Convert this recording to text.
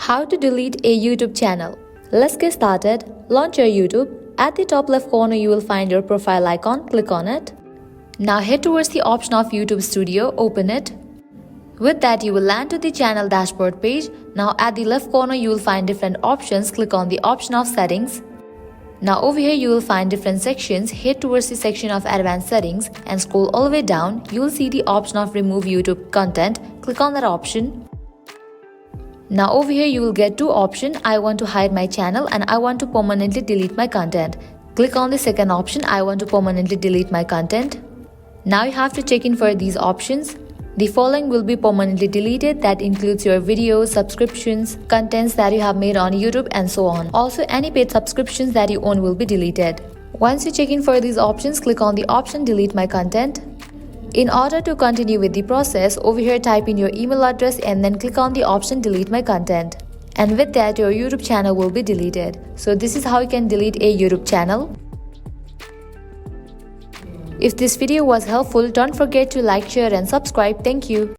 How to delete a YouTube channel. Let's get started. Launch your YouTube. At the top left corner, you will find your profile icon. Click on it. Now head towards the option of YouTube Studio. Open it. With that, you will land to the channel dashboard page. Now at the left corner, you will find different options. Click on the option of settings. Now over here, you will find different sections. Head towards the section of advanced settings and scroll all the way down. You will see the option of remove YouTube content. Click on that option. Now over here you will get two options. I want to hide my channel and I want to permanently delete my content. Click on the second option. I want to permanently delete my content. Now you have to check in for these options. The following will be permanently deleted. That includes your videos, subscriptions, contents that you have made on YouTube and so on. Also any paid subscriptions that you own will be deleted. Once you check in for these options, click on the option delete my content. In order to continue with the process, over here type in your email address and then click on the option delete my content. And with that, your YouTube channel will be deleted. So this is how you can delete a YouTube channel. If this video was helpful, don't forget to like, share and subscribe. Thank you.